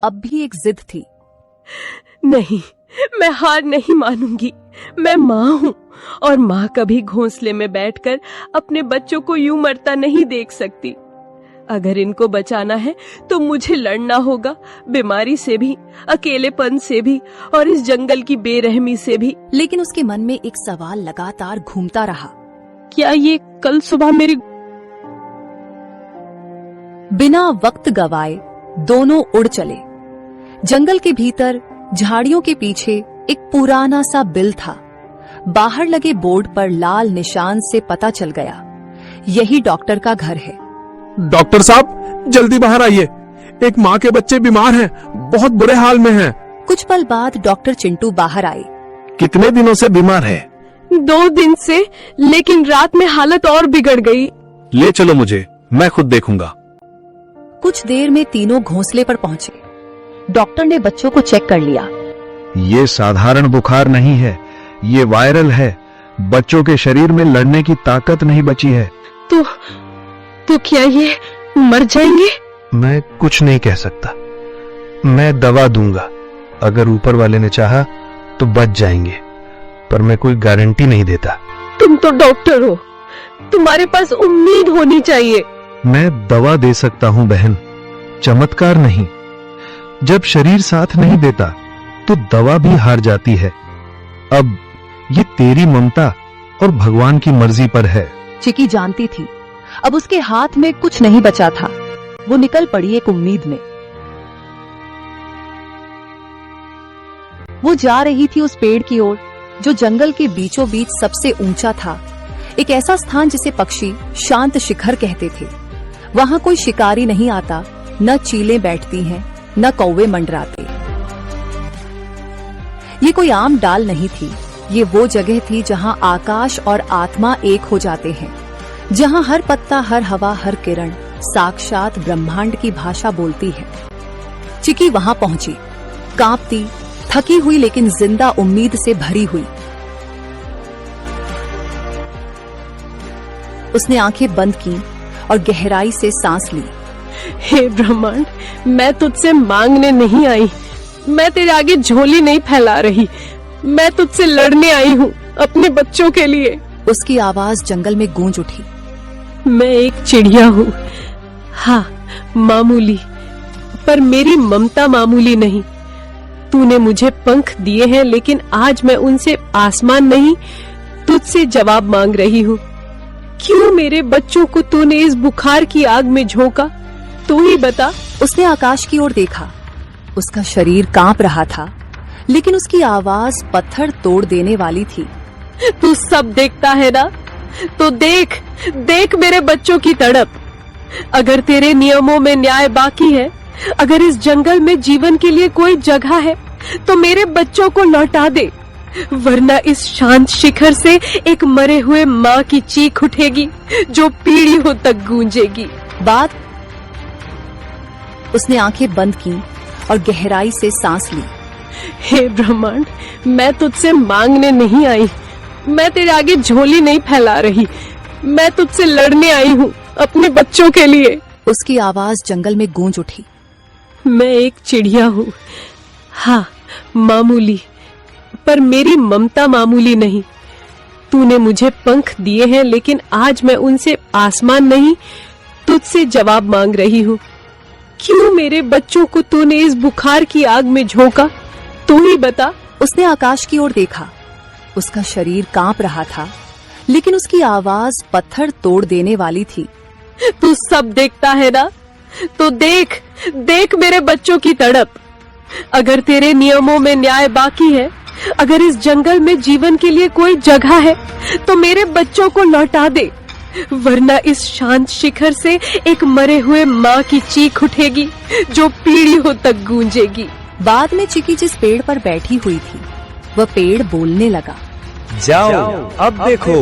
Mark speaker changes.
Speaker 1: अब भी एक जिद थी।
Speaker 2: नहीं, मैं हार नहीं मानूंगी। मैं माँ हूँ और माँ कभी घोंसले में बैठकर अपने बच्चों को यूं मरता नहीं देख सकती। अगर इनको बचाना है तो मुझे लड़ना होगा, बीमारी से भी, अकेलेपन से भी और इस जंगल की बेरहमी से भी।
Speaker 1: लेकिन उसके मन में एक सवाल लगातार घूमता रहा।
Speaker 2: क्या ये कल सुबह मेरी...
Speaker 1: बिना वक्त गवाए दोनों उड़ चले। जंगल के भीतर झाड़ियों के पीछे एक पुराना सा बिल था। बाहर लगे बोर्ड पर लाल निशान से पता चल गया, यही डॉक्टर का घर है।
Speaker 3: डॉक्टर साहब, जल्दी बाहर आइए। एक माँ के बच्चे बीमार हैं, बहुत बुरे हाल में हैं।
Speaker 1: कुछ पल बाद डॉक्टर चिंटू बाहर आए।
Speaker 3: कितने दिनों से बीमार है?
Speaker 2: 2 दिन से, लेकिन रात में हालत और बिगड़ गई।
Speaker 3: ले चलो मुझे, मैं खुद देखूंगा।
Speaker 1: कुछ देर में तीनों घोंसले पर पहुंचे। डॉक्टर ने बच्चों को चेक कर लिया।
Speaker 4: ये साधारण बुखार नहीं है, ये वायरल है। बच्चों के शरीर में लड़ने की ताकत नहीं बची है।
Speaker 2: तो क्या ये मर जाएंगे?
Speaker 4: मैं कुछ नहीं कह सकता। मैं दवा दूंगा, अगर ऊपर वाले ने चाहा तो बच जाएंगे, पर मैं कोई गारंटी नहीं देता।
Speaker 2: तुम तो डॉक्टर हो, तुम्हारे पास उम्मीद होनी चाहिए।
Speaker 4: मैं दवा दे सकता हूं बहन, चमत्कार नहीं। जब शरीर साथ नहीं देता तो दवा भी हार जाती है। अब ये तेरी ममता और भगवान की मर्जी पर है।
Speaker 1: चिकी जानती थी अब उसके हाथ में कुछ नहीं बचा था। वो निकल पड़ी एक उम्मीद में। वो जा रही थी उस पेड़ की ओर जो जंगल के बीचों बीच सबसे ऊंचा था। एक ऐसा स्थान जिसे पक्षी शांत शिखर कहते थे। वहां कोई शिकारी नहीं आता, न चीलें बैठती हैं, न कौवे मंडराते। ये कोई आम डाल नहीं थी, ये वो जगह थी जहां आकाश और आत्मा एक हो जाते हैं, जहां हर पत्ता, हर हवा, हर किरण साक्षात ब्रह्मांड की भाषा बोलती है। चिकी वहां पहुंची, कांपती, थकी हुई लेकिन जिंदा उम्मीद से भरी हुई। उसने आंखें बंद की और गहराई से सांस ली।
Speaker 2: हे ब्रह्मांड, मैं तुझसे मांगने नहीं आई, मैं तेरे आगे झोली नहीं फैला रही, मैं तुझसे लड़ने आई हूँ अपने बच्चों के लिए।
Speaker 1: उसकी आवाज जंगल में गूंज उठी।
Speaker 2: मैं एक चिड़िया हूँ, हाँ मामूली, पर मेरी ममता मामूली नहीं। तूने मुझे पंख दिए हैं, लेकिन आज मैं उनसे आसमान नहीं, तुझसे जवाब मांग रही हूँ। क्यों मेरे बच्चों को तूने इस बुखार की आग में झोंका? तू ही बता।
Speaker 1: उसने आकाश की ओर देखा। उसका शरीर कांप रहा था, लेकिन उसकी आवाज पत्थर तोड़ देने वाली थी।
Speaker 2: तू सब देखता है ना, तो देख देख मेरे बच्चों की तड़प। अगर तेरे नियमों में न्याय बाकी है, अगर इस जंगल में जीवन के लिए कोई जगह है, तो मेरे बच्चों को लौटा दे, वरना इस शांत शिखर से एक मरे हुए माँ की चीख उठेगी जो पीढ़ियों तक गूंजेगी।
Speaker 1: बाद उसने आंखें बंद की और गहराई से सांस ली।
Speaker 2: हे ब्रह्मांड, मैं तुझसे मांगने नहीं आई, मैं तेरे आगे झोली नहीं फैला रही, मैं तुझसे लड़ने आई हूँ अपने बच्चों के लिए।
Speaker 1: उसकी आवाज जंगल में गूंज उठी।
Speaker 2: मैं एक चिड़िया हूँ, हाँ मामूली, पर मेरी ममता मामूली नहीं। तूने मुझे पंख दिए हैं, लेकिन आज मैं उनसे आसमान नहीं, तुझसे जवाब मांग रही हूँ। क्यों मेरे बच्चों को तूने इस बुखार की आग में झोंका? तू ही बता।
Speaker 1: उसने आकाश की ओर देखा। उसका शरीर कांप रहा था, लेकिन उसकी आवाज पत्थर तोड़ देने वाली थी।
Speaker 2: तू सब देखता है ना, तो देख देख मेरे बच्चों की तड़प। अगर तेरे नियमों में न्याय बाकी है, अगर इस जंगल में जीवन के लिए कोई जगह है, तो मेरे बच्चों को लौटा दे, वरना इस शांत शिखर से एक मरे हुए माँ की चीख उठेगी जो पीढ़ियों तक गूंजेगी।
Speaker 1: बाद में चिकी जिस पेड़ पर बैठी हुई थी, वह पेड़ बोलने लगा।
Speaker 5: जाओ अब देखो।